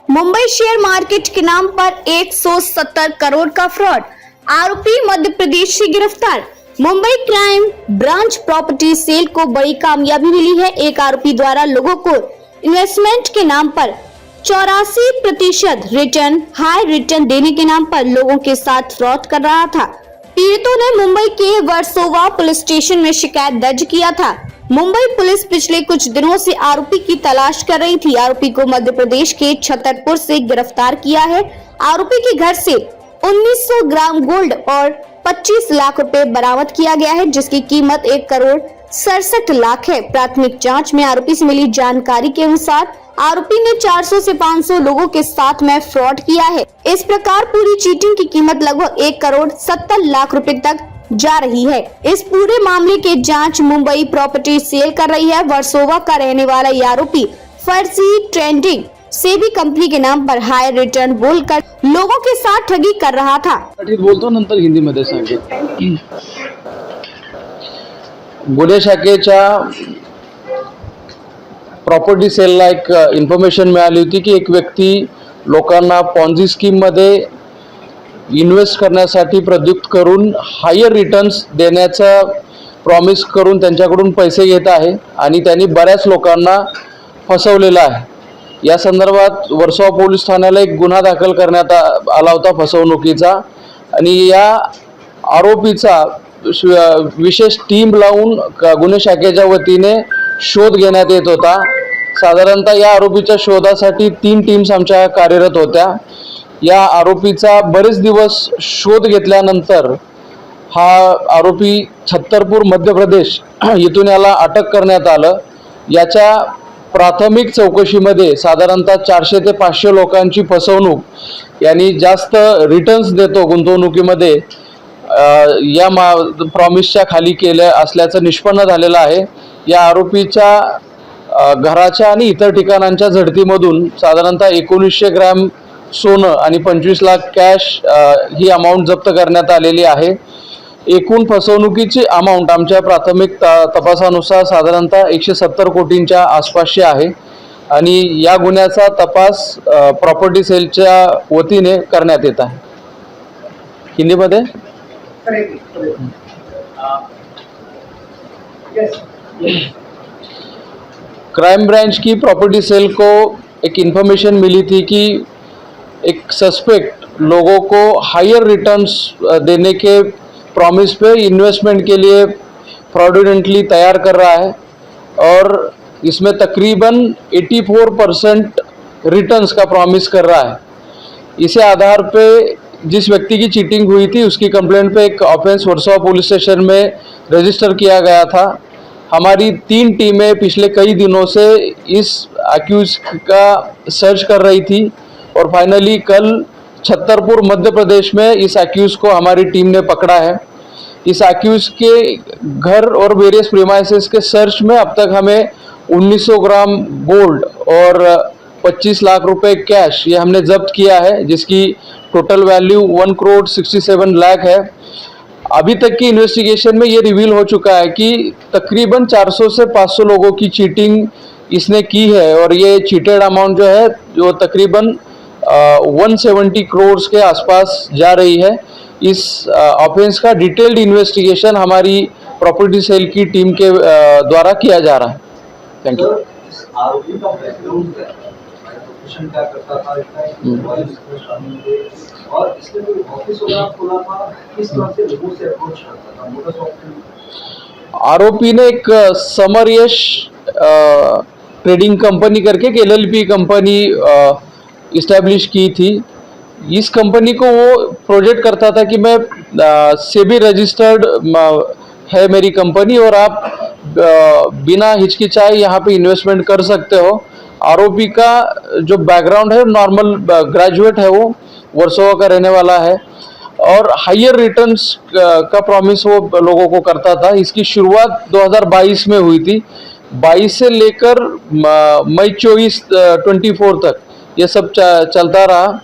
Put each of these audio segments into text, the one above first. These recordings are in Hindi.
मुंबई शेयर मार्केट के नाम पर 170 करोड़ का फ्रॉड, आरोपी मध्य प्रदेश से गिरफ्तार। Mumbai crime branch property cell को बड़ी कामयाबी मिली है। एक आरोपी द्वारा लोगों को इन्वेस्टमेंट के नाम पर 84% रिटर्न, हाई रिटर्न देने के नाम पर लोगों के साथ फ्रॉड कर रहा था। पीड़ितों ने मुंबई के वर्सोवा पुलिस स्टेशन में शिकायत दर्ज किया था। मुंबई पुलिस पिछले कुछ दिनों से आरोपी की तलाश कर रही थी। आरोपी को मध्य प्रदेश के छतरपुर से गिरफ्तार किया है। आरोपी के घर से 1900 ग्राम गोल्ड और 25 लाख रुपए बरामद किया गया है, जिसकी कीमत 1,67,00,000 है। प्राथमिक जांच में आरोपी से मिली जानकारी के अनुसार आरोपी ने 400 से 500 लोगों के साथ में फ्रॉड किया है। इस प्रकार पूरी चीटिंग की कीमत लगभग 1,70,00,000 रुपए तक जा रही है। इस पूरे मामले की जांच मुंबई प्रॉपर्टी सेल कर रही है। वर्सोवा का रहने वाला ये आरोपी फर्जी ट्रेडिंग सेबी कंपनी के नाम पर हाई रिटर्न बोलकर लोगों के साथ ठगी कर रहा था। बोलतो नंतर हिंदीमध्ये सांगेन। गुन्हे शाखेच्या प्रॉपर्टी सेलला एक इन्फॉर्मेशन मिळाली होती की एक व्यक्ती लोकांना पॉन्झी स्कीम मध्ये इन्व्हेस्ट करण्यासाठी प्रयुक्त करून हायर रिटर्न्स देण्याचा प्रॉमिस करून त्यांच्याकडून पैसे घेत आहे आणि त्यांनी बऱ्याच लोकांना फसवलेलं आहे। या संदर्भात वर्सोवा पोलीस ठाण्याला एक गुन्हा दाखल करण्यात आला होता फसवणुकीचा आणि या आरोपीचा विशेष टीम लावून गुन्हे शाखेच्या वतीने शोध घेण्यात येत होता। साधारणतः या आरोपीच्या शोधासाठी 3 टीम्स आमच्या कार्यरत होत्या। या आरोपीचा बरेच दिवस शोध घेतल्यानंतर हा आरोपी छतरपूर मध्य प्रदेश येथून याला अटक करण्यात आलं। याच्या प्राथमिक चौकशीमध्ये साधारणतः 400 ते 500 लोकांची फसवणूक यांनी जास्त रिटर्न्स देतो गुंतवणुकीमध्ये या प्रॉमिसच्या खाली केल्या असल्याचं निष्पन्न झालेलं आहे। या आरोपीच्या घराच्या आणि इतर ठिकाणांच्या झडतीमधून साधारणतः 1900 ग्रॅम सोनं आणि 25 लाख कॅश ही अमाउंट जप्त करण्यात आलेली आहे। एकूण फसवणुकीची अमाउंट आमच्या प्राथमिक तपासानुसार साधारणतः 170 कोटींच्या आसपासची आहे आणि या गुन्ह्याचा तपास प्रॉपर्टी सेलच्या वतीने करण्यात येत आहे। हिंदीमध्ये क्राइम ब्रांच की प्रॉपर्टी सेल को एक इन्फॉर्मेशन मिली थी कि एक सस्पेक्ट लोगों को हायर रिटर्न्स देने के प्रॉमिस पे इन्वेस्टमेंट के लिए फ्रॉडुलेंटली तैयार कर रहा है और इसमें तकरीबन 84% रिटर्न्स का प्रॉमिस कर रहा है। इसी आधार पे जिस व्यक्ति की चीटिंग हुई थी उसकी कंप्लेंट पे एक ऑफेंस वर्सोवा पुलिस स्टेशन में रजिस्टर किया गया था। हमारी 3 टीमें पिछले कई दिनों से इस अक्यूज का सर्च कर रही थी और फाइनली कल छतरपुर मध्य प्रदेश में इस अक्यूज को हमारी टीम ने पकड़ा है। इस अक्यूज के घर और वेरियस प्रीमाइसेस के सर्च में अब तक हमें 1900 ग्राम गोल्ड और 25 लाख रुपए कैश ये हमने जब्त किया है, जिसकी टोटल वैल्यू 1,67 लाख है। अभी तक की इन्वेस्टिगेशन में ये रिवील हो चुका है कि तकरीबन 400 से 500 लोगों की चीटिंग इसने की है और ये चीटेड अमाउंट जो है जो तकरीबन 170 करोड़ के आसपास जा रही है। इस ऑफेंस का डिटेल्ड इन्वेस्टिगेशन हमारी प्रॉपर्टी सेल की टीम के द्वारा किया जा रहा है। Thank you. और इसके कोई ऑफिस वगैरह खोला था, किस तरह से लोगों से अप्रोच करता था, मोटर्स ऑपरेशन? आरोपी ने एक समर यश ट्रेडिंग कंपनी करके एक LLP कंपनी इस्टेब्लिश की थी। इस कंपनी को वो प्रोजेक्ट करता था कि मैं सेबी रजिस्टर्ड है मेरी कंपनी और आप बिना हिचकिचाए यहाँ पे इन्वेस्टमेंट कर सकते हो। आरोपी का जो बैकग्राउंड है नॉर्मल ग्रेजुएट है, वो वर्सोवा का रहने वाला है और हायर रिटर्न्स का प्रॉमिस वो लोगों को करता था। इसकी शुरुआत 2022 में हुई थी। 22 से लेकर मई 24 तक ये सब चलता रहा।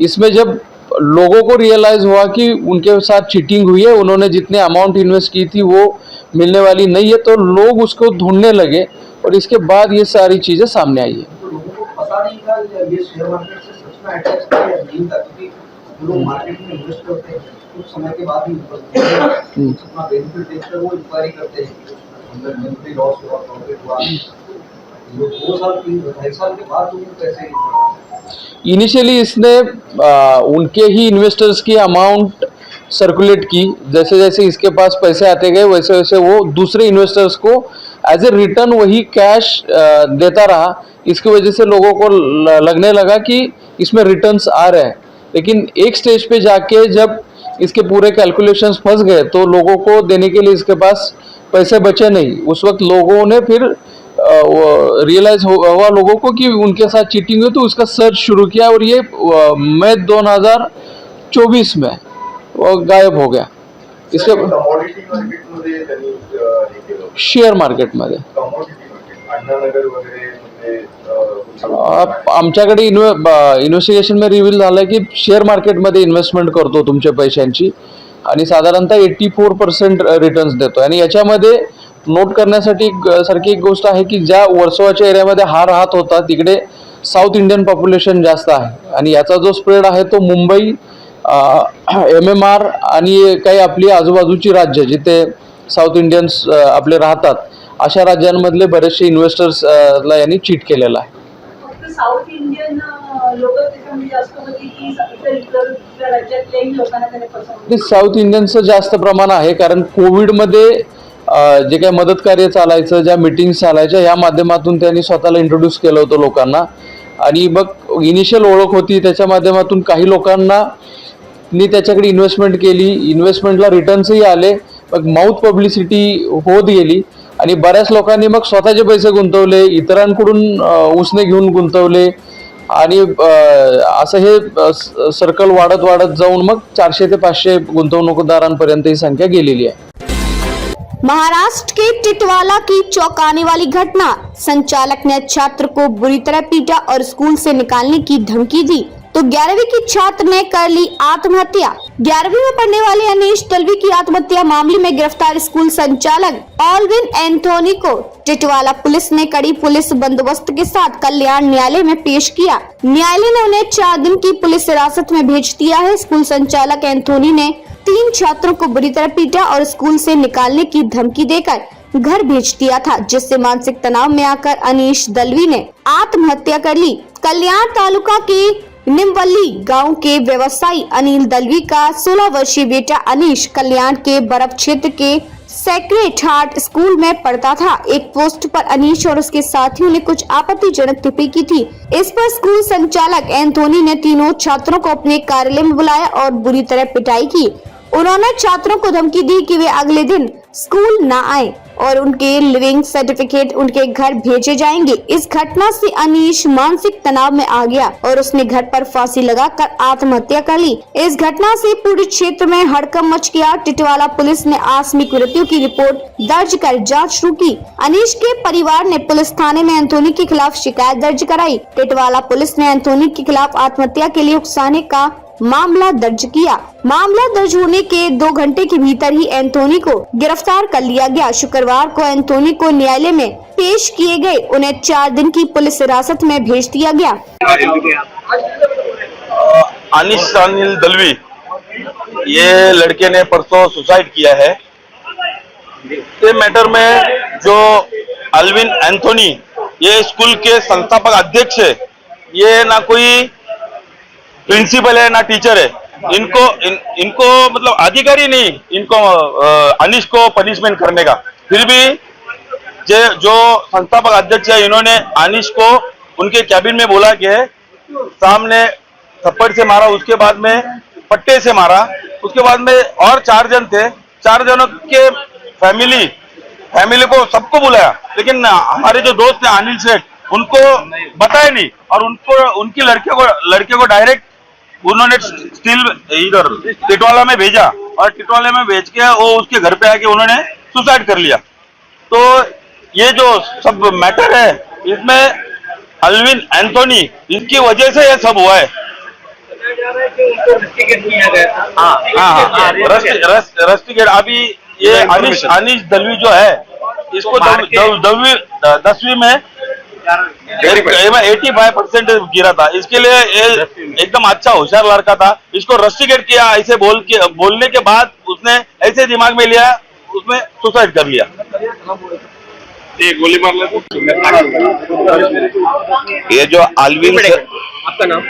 इसमें जब लोगों को रियलाइज़ हुआ कि उनके साथ चीटिंग हुई है, उन्होंने जितने अमाउंट इन्वेस्ट की थी वो मिलने वाली नहीं है, तो लोग उसको ढूंढने लगे और इसके बाद ये सारी चीज़ें सामने आई है। तो लोगों को पता नहीं था का ये शेयर मार्केट से सच में अटैच था या नहीं था, क्योंकि जो लोग मार्केट में इन्वेस्ट करते हैं कुछ समय के बाद ही अपना बेनिफिट देखकर वो इंक्वायरी करते हैं कि अंदर जनवरी लॉस हुआ, प्रॉफिट हुआ, 2 साल 2.5 साल के बाद उनको पैसे इनिशियली इसने उनके ही इन्वेस्टर्स की अमाउंट सर्कुलेट की, जैसे जैसे इसके पास पैसे आते गए वैसे वैसे वो दूसरे इन्वेस्टर्स को एज ए रिटर्न वही कैश देता रहा। इसकी वजह से लोगों को लगने लगा कि इसमें रिटर्न्स आ रहे हैं, लेकिन एक स्टेज पे जाके जब इसके पूरे कैलकुलेशंस फंस गए तो लोगों को देने के लिए इसके पास पैसे बचे नहीं। उस वक्त लोगों ने फिर रियलाइज हुआ लोगों को कि उनके साथ चीटिंग हुई, तो उसका सर्च शुरू किया और ये मई 2024 में वो गायब हो गया। इसके कमोडिटी मार्केटमध्ये त्यांनी हे केलं, शेअर मार्केटमध्ये कमोडिटी मार्केट अण्णानगर वगैरे म्हणजे आमच्याकडे इन्व्हेस्टिगेशन में रिव्हील झालं की शेअर मार्केटमध्ये इन्व्हेस्टमेंट करतो तुमच्या पैशांची आणि साधारणतः 84% रिटर्न्स देतो। आणि याच्यामध्ये नोट करण्यासाठी सारखी एक गोष्ट आहे की ज्या वर्सोवाच्या एरियामध्ये हा राहत होता तिकडे साऊथ इंडियन पॉप्युलेशन जास्त आहे आणि याचा जो स्प्रेड आहे तो मुंबई, MMR आणि काही आपली आजूबाजूची राज्य जिथे साऊथ इंडियन्स आपले राहतात अशा राज्यांमधले बरेचसे इन्व्हेस्टर्सला यांनी चीट केलेलं आहे। साऊथ इंडियन लोक त्याच्यामध्ये जास्त होती की इतर राज्यातल्याही लोकांना त्याने फसवलं? साऊथ इंडियनचं जास्त प्रमाण आहे, कारण कोविडमध्ये जे काही मदत कार्य चालायचं, ज्या मीटिंग्स चालायच्या, या माध्यमातून त्यांनी स्वतःला इंट्रोड्यूस केलं होतं लोकांना आणि मग इनिशियल ओळख होती त्याच्या माध्यमातून काही लोकांना त्याच्याकडे इन्व्हेस्टमेंट केली, इन्व्हेस्टमेंटला रिटर्न्सही आले, मग माउथ पब्लिसिटी होत गेली आणि बऱ्याच लोकांनी मग स्वतःचे पैसे गुंतवले, इतरांकडून उसने घेऊन गुंतवले आणि असं हे सर्कल वाढत वाढत जाऊन मग 400 ते 500 गुंतवणूकदारांपर्यंत ही संख्या गेलेली आहे। महाराष्ट्र के टिटवाला की चौंकाने वाली घटना, संचालक ने छात्र को बुरी तरह पीटा और स्कूल से निकालने की धमकी दी तो 11वीं की छात्र ने कर ली आत्महत्या। 11वीं में पढ़ने वाले अनीश दलवी की आत्महत्या मामले में गिरफ्तार स्कूल संचालक ऑलविन एंथोनी को टिटवाला पुलिस ने कड़ी पुलिस बंदोबस्त के साथ कल्याण न्यायालय में पेश किया। न्यायालय ने उन्हें 4 दिन की पुलिस हिरासत में भेज दिया है। स्कूल संचालक एंथोनी ने 3 छात्रों को बुरी तरह पीटा और स्कूल से निकालने की धमकी देकर घर भेज दिया था, जिससे मानसिक तनाव में आकर अनीश दलवी ने आत्महत्या कर ली। कल्याण तालुका के निम्बल्ली गांव के व्यवसायी अनिल दलवी का 16 वर्षीय बेटा अनीश कल्याण के बर्फ क्षेत्र के सेक्रेट हार्ट स्कूल में पढ़ता था। एक पोस्ट पर अनीश और उसके साथियों ने कुछ आपत्तिजनक टिप्पणी की थी। इस पर स्कूल संचालक एंथोनी ने तीनों छात्रों को अपने कार्यालय में बुलाया और बुरी तरह पिटाई की। उन्होंने छात्रों को धमकी दी कि वे अगले दिन स्कूल न आए और उनके लिविंग सर्टिफिकेट उनके घर भेजे जाएंगे। इस घटना से अनीश मानसिक तनाव में आ गया और उसने घर पर फांसी लगाकर आत्महत्या कर ली। इस घटना से पूरे क्षेत्र में हड़कंप मच गया। टिटवाला पुलिस ने आकस्मिक मृत्यु की रिपोर्ट दर्ज कर जांच शुरू की। अनीश के परिवार ने पुलिस थाने में एंथोनी के खिलाफ शिकायत दर्ज कराई। टिटवाला पुलिस ने एंथोनी के खिलाफ आत्महत्या के लिए उकसाने का मामला दर्ज किया। मामला दर्ज होने के 2 घंटे के भीतर ही एंथोनी को गिरफ्तार कर लिया गया। शुक्रवार को एंथोनी को न्यायालय में पेश किए गए। उन्हें 4 दिन की पुलिस हिरासत में भेज दिया गया। अनीश अनिल दलवी, ये लड़के ने परसों सुसाइड किया है। ये मैटर में जो अल्विन एंथोनी, ये स्कूल के संस्थापक अध्यक्ष है, ये ना कोई प्रिंसिपल है ना टीचर है, इनको मतलब अधिकारी नहीं इनको अनीश को पनिशमेंट करने का। फिर भी जो संस्थापक अध्यक्ष है इन्होंने अनीश को उनके कैबिन में बोला कि सामने थप्पड़ से मारा, उसके बाद में पट्टे से मारा, उसके बाद में और 4 जन थे, 4 जनों के फैमिली को सबको बुलाया, लेकिन हमारे जो दोस्त हैं अनिल सेठ उनको बताया नहीं और उनकी लड़के को डायरेक्ट उन्होंने स्टील इधर टिटवाला में भेजा और टिटवाला में भेज के वो उसके घर पे आके उन्होंने सुसाइड कर लिया। तो ये जो सब मैटर है इसमें अल्विन एंथोनी, इसकी वजह से ये सब हुआ है। रस्टिकेट अभी ये अनीश दलवी जो है इसको 10वीं में 85% गिरा था। इसके लिए ये एकदम अच्छा होशियार लड़का था। इसको रस्टिकेट किया, ऐसे बोलने के बाद उसने ऐसे दिमाग में लिया, उसने सुसाइड कर लिया। गोली मारला तो ये जो आलविन सर, आपका नाम?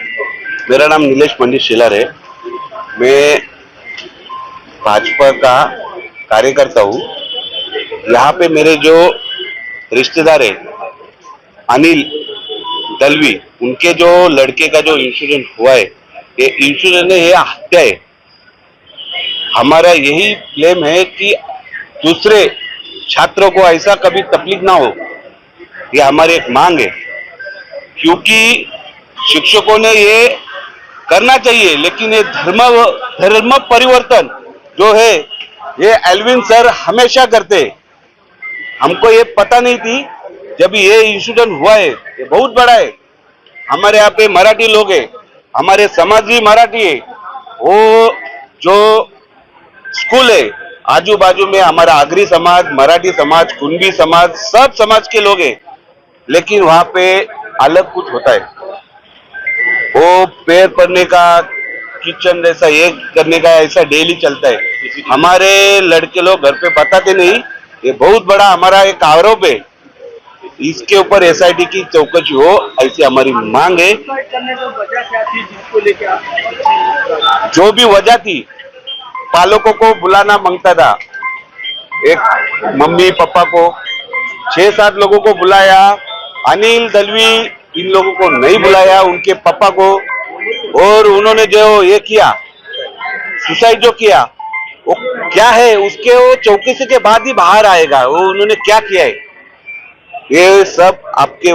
मेरा नाम नीलेश पंडित शेलार है। मैं भाजपा का कार्यकर्ता हूँ। यहाँ पे मेरे जो रिश्तेदार है अनिल दलवी, उनके जो लड़के का जो इंसिडेंट हुआ है, ये इंसिडेंट है, ये हत्या है। हमारा यही क्लेम है कि दूसरे छात्रों को ऐसा कभी तकलीफ ना हो, ये हमारी एक मांग है। क्योंकि शिक्षकों ने ये करना चाहिए, लेकिन ये धर्म परिवर्तन जो है ये एल्विन सर हमेशा करते। हमको ये पता नहीं थी जब ये इंसिडेंट हुआ है, ये बहुत बड़ा है। हमारे यहाँ पे मराठी लोग हैं, हमारे समाज भी मराठी है। वो जो स्कूल है आजू बाजू में हमारा आगरी समाज, मराठी समाज, कुंभी समाज, सब समाज के लोग हैं, लेकिन वहां पे अलग कुछ होता है। वो पैर पड़ने का, किचन जैसा ये करने का ऐसा डेली चलता है। हमारे लड़के लोग घर पे बताते नहीं, ये बहुत बड़ा हमारा एक आरोप है। इसके ऊपर एसआईटी की चौकसी हो, ऐसी हमारी मांग है। जो भी वजह थी, पालकों को बुलाना मांगता था, एक मम्मी पापा को 6-7 लोगों को बुलाया। अनिल दलवी इन लोगों को नहीं बुलाया, उनके पापा को, और उन्होंने जो ये किया, सुसाइड जो किया, वो क्या है उसके वो चौकसी के बाद ही बाहर आएगा वो उन्होंने क्या किया है। ये सब आपके